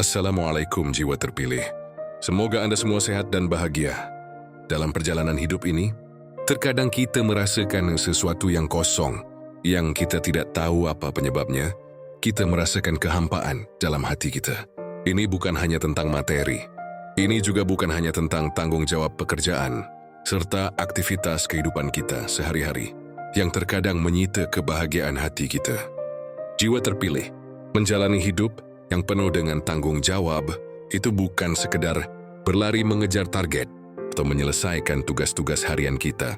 Assalamualaikum jiwa terpilih. Semoga Anda semua sehat dan bahagia. Dalam perjalanan hidup ini, terkadang kita merasakan sesuatu yang kosong, yang kita tidak tahu apa penyebabnya. Kita merasakan kehampaan dalam hati kita. Ini bukan hanya tentang materi. Ini juga bukan hanya tentang tanggung jawab pekerjaan, serta aktivitas kehidupan kita sehari-hari, yang terkadang menyita kebahagiaan hati kita. Jiwa terpilih, menjalani hidup yang penuh dengan tanggung jawab, itu bukan sekedar berlari mengejar target atau menyelesaikan tugas-tugas harian kita,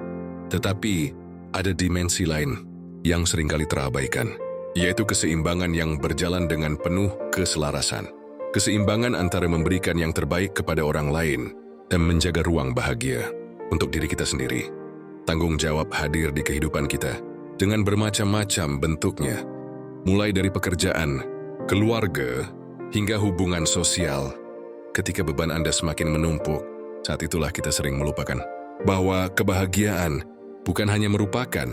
tetapi ada dimensi lain yang seringkali terabaikan, yaitu keseimbangan yang berjalan dengan penuh keselarasan. Keseimbangan antara memberikan yang terbaik kepada orang lain dan menjaga ruang bahagia untuk diri kita sendiri. Tanggung jawab hadir di kehidupan kita dengan bermacam-macam bentuknya, mulai dari pekerjaan, keluarga, hingga hubungan sosial. Ketika beban Anda semakin menumpuk, saat itulah kita sering melupakan bahwa kebahagiaan bukan hanya merupakan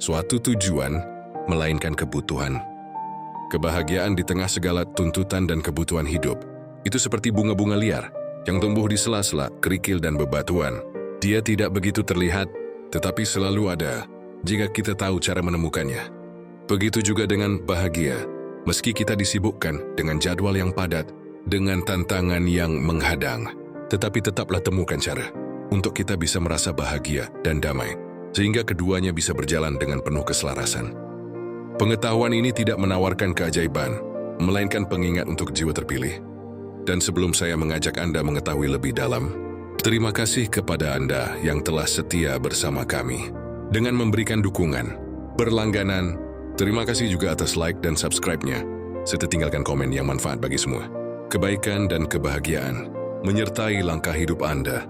suatu tujuan, melainkan kebutuhan. Kebahagiaan di tengah segala tuntutan dan kebutuhan hidup, itu seperti bunga-bunga liar yang tumbuh di sela-sela kerikil dan bebatuan. Dia tidak begitu terlihat, tetapi selalu ada jika kita tahu cara menemukannya. Begitu juga dengan bahagia. Meski kita disibukkan dengan jadwal yang padat, dengan tantangan yang menghadang, tetapi tetaplah temukan cara untuk kita bisa merasa bahagia dan damai, sehingga keduanya bisa berjalan dengan penuh keselarasan. Pengetahuan ini tidak menawarkan keajaiban, melainkan pengingat untuk jiwa terpilih. Dan sebelum saya mengajak Anda mengetahui lebih dalam, terima kasih kepada Anda yang telah setia bersama kami dengan memberikan dukungan, berlangganan. Terima kasih juga atas like dan subscribe-nya, serta tinggalkan komen yang manfaat bagi semua. Kebaikan dan kebahagiaan menyertai langkah hidup Anda.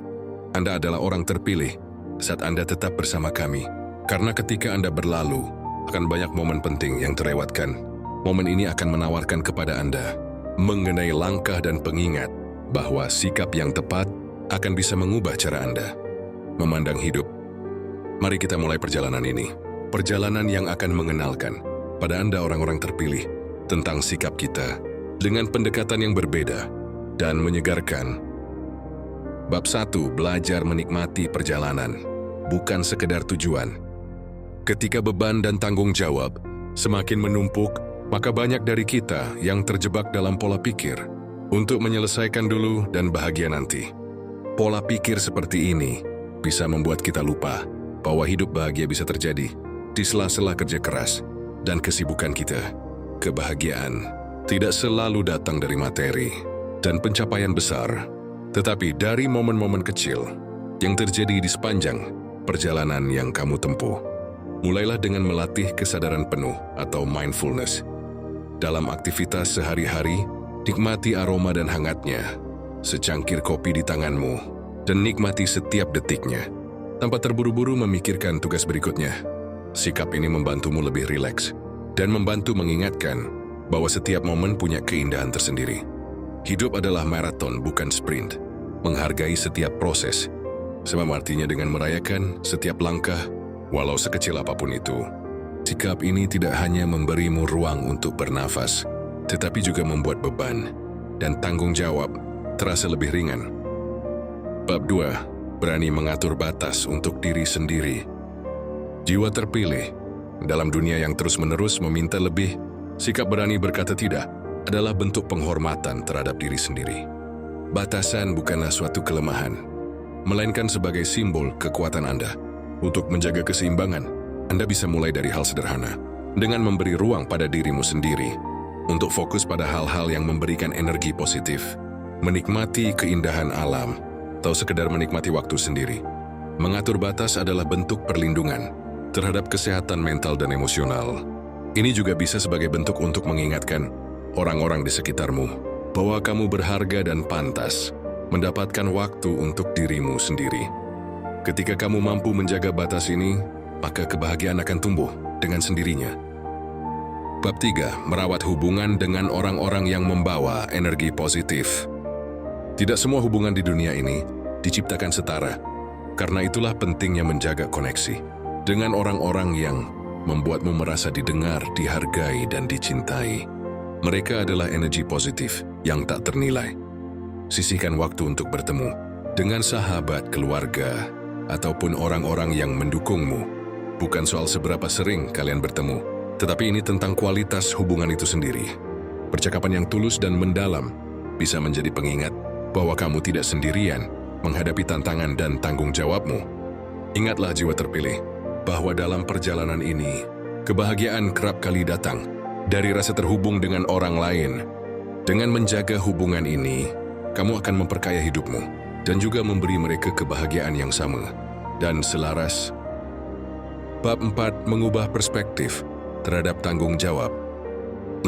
Anda adalah orang terpilih saat Anda tetap bersama kami. Karena ketika Anda berlalu, akan banyak momen penting yang terlewatkan. Momen ini akan menawarkan kepada Anda mengenai langkah dan pengingat bahwa sikap yang tepat akan bisa mengubah cara Anda memandang hidup. Mari kita mulai perjalanan ini. Perjalanan yang akan mengenalkan pada Anda orang-orang terpilih tentang sikap kita dengan pendekatan yang berbeda dan menyegarkan. Bab 1, belajar menikmati perjalanan, bukan sekedar tujuan. Ketika beban dan tanggung jawab semakin menumpuk, maka banyak dari kita yang terjebak dalam pola pikir untuk menyelesaikan dulu dan bahagia nanti. Pola pikir seperti ini bisa membuat kita lupa bahwa hidup bahagia bisa terjadi di sela-sela kerja keras dan kesibukan kita. Kebahagiaan tidak selalu datang dari materi dan pencapaian besar, tetapi dari momen-momen kecil yang terjadi di sepanjang perjalanan yang kamu tempuh. Mulailah dengan melatih kesadaran penuh atau mindfulness. Dalam aktivitas sehari-hari, nikmati aroma dan hangatnya secangkir kopi di tanganmu dan nikmati setiap detiknya tanpa terburu-buru memikirkan tugas berikutnya. Sikap ini membantumu lebih rileks dan membantu mengingatkan bahwa setiap momen punya keindahan tersendiri. Hidup adalah maraton, bukan sprint. Menghargai setiap proses, sama artinya dengan merayakan setiap langkah, walau sekecil apapun itu. Sikap ini tidak hanya memberimu ruang untuk bernafas, tetapi juga membuat beban dan tanggung jawab terasa lebih ringan. Bab 2, berani mengatur batas untuk diri sendiri. Jiwa terpilih, dalam dunia yang terus-menerus meminta lebih, sikap berani berkata tidak adalah bentuk penghormatan terhadap diri sendiri. Batasan bukanlah suatu kelemahan, melainkan sebagai simbol kekuatan Anda. Untuk menjaga keseimbangan, Anda bisa mulai dari hal sederhana, dengan memberi ruang pada dirimu sendiri, untuk fokus pada hal-hal yang memberikan energi positif, menikmati keindahan alam, atau sekedar menikmati waktu sendiri. Mengatur batas adalah bentuk perlindungan terhadap kesehatan mental dan emosional. Ini juga bisa sebagai bentuk untuk mengingatkan orang-orang di sekitarmu bahwa kamu berharga dan pantas mendapatkan waktu untuk dirimu sendiri. Ketika kamu mampu menjaga batas ini, maka kebahagiaan akan tumbuh dengan sendirinya. Bab 3, merawat hubungan dengan orang-orang yang membawa energi positif. Tidak semua hubungan di dunia ini diciptakan setara, karena itulah pentingnya menjaga koneksi dengan orang-orang yang membuatmu merasa didengar, dihargai, dan dicintai. Mereka adalah energi positif yang tak ternilai. Sisihkan waktu untuk bertemu dengan sahabat, keluarga, ataupun orang-orang yang mendukungmu. Bukan soal seberapa sering kalian bertemu, tetapi ini tentang kualitas hubungan itu sendiri. Percakapan yang tulus dan mendalam bisa menjadi pengingat bahwa kamu tidak sendirian menghadapi tantangan dan tanggung jawabmu. Ingatlah jiwa terpilih, bahwa dalam perjalanan ini, kebahagiaan kerap kali datang dari rasa terhubung dengan orang lain. Dengan menjaga hubungan ini, kamu akan memperkaya hidupmu dan juga memberi mereka kebahagiaan yang sama dan selaras. Bab 4. Mengubah perspektif terhadap tanggung jawab.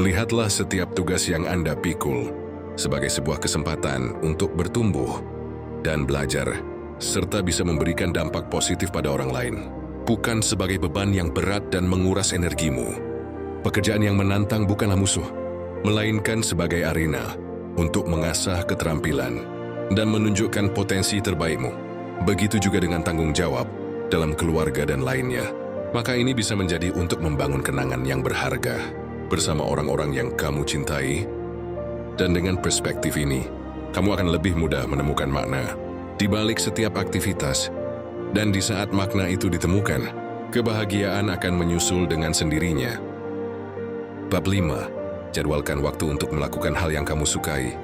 Lihatlah setiap tugas yang Anda pikul sebagai sebuah kesempatan untuk bertumbuh dan belajar, serta bisa memberikan dampak positif pada orang lain, bukan sebagai beban yang berat dan menguras energimu. Pekerjaan yang menantang bukanlah musuh, melainkan sebagai arena untuk mengasah keterampilan dan menunjukkan potensi terbaikmu. Begitu juga dengan tanggung jawab dalam keluarga dan lainnya. Maka ini bisa menjadi untuk membangun kenangan yang berharga bersama orang-orang yang kamu cintai. Dan dengan perspektif ini, kamu akan lebih mudah menemukan makna di balik setiap aktivitas. Dan di saat makna itu ditemukan, kebahagiaan akan menyusul dengan sendirinya. Bab 5. Jadwalkan waktu untuk melakukan hal yang kamu sukai.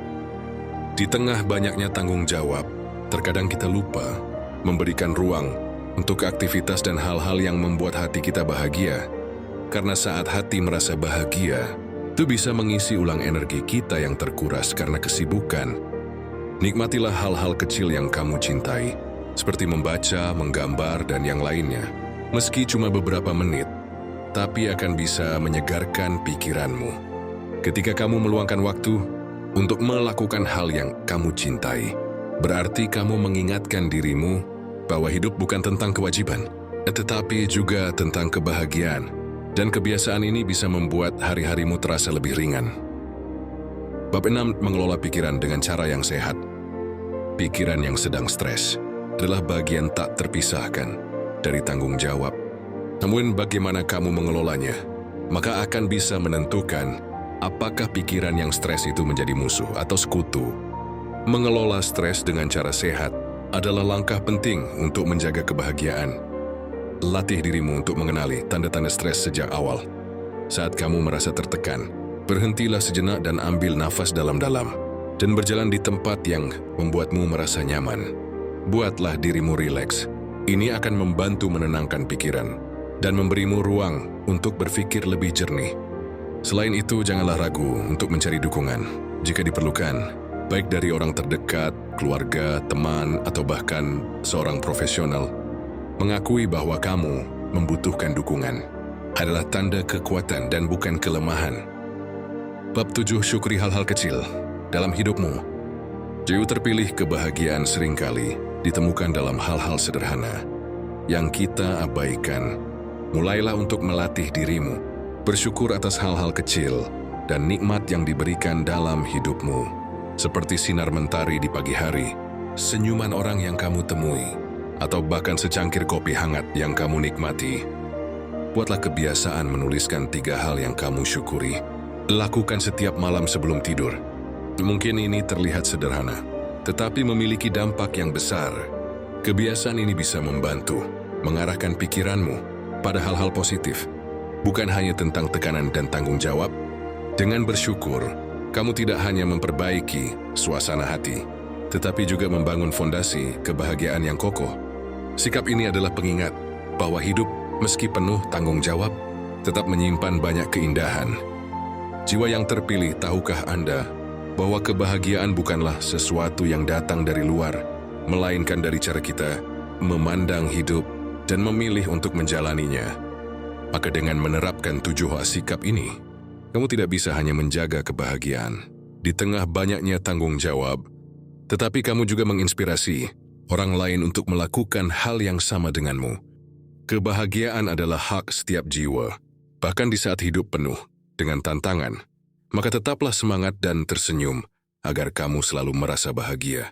Di tengah banyaknya tanggung jawab, terkadang kita lupa memberikan ruang untuk aktivitas dan hal-hal yang membuat hati kita bahagia. Karena saat hati merasa bahagia, itu bisa mengisi ulang energi kita yang terkuras karena kesibukan. Nikmatilah hal-hal kecil yang kamu cintai, seperti membaca, menggambar, dan yang lainnya. Meski cuma beberapa menit, tapi akan bisa menyegarkan pikiranmu. Ketika kamu meluangkan waktu untuk melakukan hal yang kamu cintai, berarti kamu mengingatkan dirimu bahwa hidup bukan tentang kewajiban, tetapi juga tentang kebahagiaan. Dan kebiasaan ini bisa membuat hari-harimu terasa lebih ringan. Bab 6. Mengelola pikiran dengan cara yang sehat. Pikiran yang sedang stres adalah bagian tak terpisahkan dari tanggung jawab. Namun bagaimana kamu mengelolanya, maka akan bisa menentukan apakah pikiran yang stres itu menjadi musuh atau sekutu. Mengelola stres dengan cara sehat adalah langkah penting untuk menjaga kebahagiaan. Latih dirimu untuk mengenali tanda-tanda stres sejak awal. Saat kamu merasa tertekan, berhentilah sejenak dan ambil nafas dalam-dalam, dan berjalan di tempat yang membuatmu merasa nyaman. Buatlah dirimu rileks. Ini akan membantu menenangkan pikiran dan memberimu ruang untuk berpikir lebih jernih. Selain itu, janganlah ragu untuk mencari dukungan jika diperlukan, baik dari orang terdekat, keluarga, teman, atau bahkan seorang profesional. Mengakui bahwa kamu membutuhkan dukungan adalah tanda kekuatan dan bukan kelemahan. Bab 7. Syukuri hal-hal kecil dalam hidupmu. Jiwa terpilih, kebahagiaan seringkali ditemukan dalam hal-hal sederhana yang kita abaikan. Mulailah untuk melatih dirimu bersyukur atas hal-hal kecil dan nikmat yang diberikan dalam hidupmu. Seperti sinar mentari di pagi hari, senyuman orang yang kamu temui, atau bahkan secangkir kopi hangat yang kamu nikmati. Buatlah kebiasaan menuliskan 3 hal yang kamu syukuri. Lakukan setiap malam sebelum tidur. Mungkin ini terlihat sederhana, tetapi memiliki dampak yang besar. Kebiasaan ini bisa membantu mengarahkan pikiranmu pada hal-hal positif, bukan hanya tentang tekanan dan tanggung jawab. Dengan bersyukur, kamu tidak hanya memperbaiki suasana hati, tetapi juga membangun fondasi kebahagiaan yang kokoh. Sikap ini adalah pengingat bahwa hidup, meski penuh tanggung jawab, tetap menyimpan banyak keindahan. Jiwa yang terpilih, tahukah Anda bahwa kebahagiaan bukanlah sesuatu yang datang dari luar, melainkan dari cara kita memandang hidup dan memilih untuk menjalaninya. Maka dengan menerapkan 7 sikap ini, kamu tidak bisa hanya menjaga kebahagiaan di tengah banyaknya tanggung jawab, tetapi kamu juga menginspirasi orang lain untuk melakukan hal yang sama denganmu. Kebahagiaan adalah hak setiap jiwa, bahkan di saat hidup penuh dengan tantangan. Maka tetaplah semangat dan tersenyum agar kamu selalu merasa bahagia.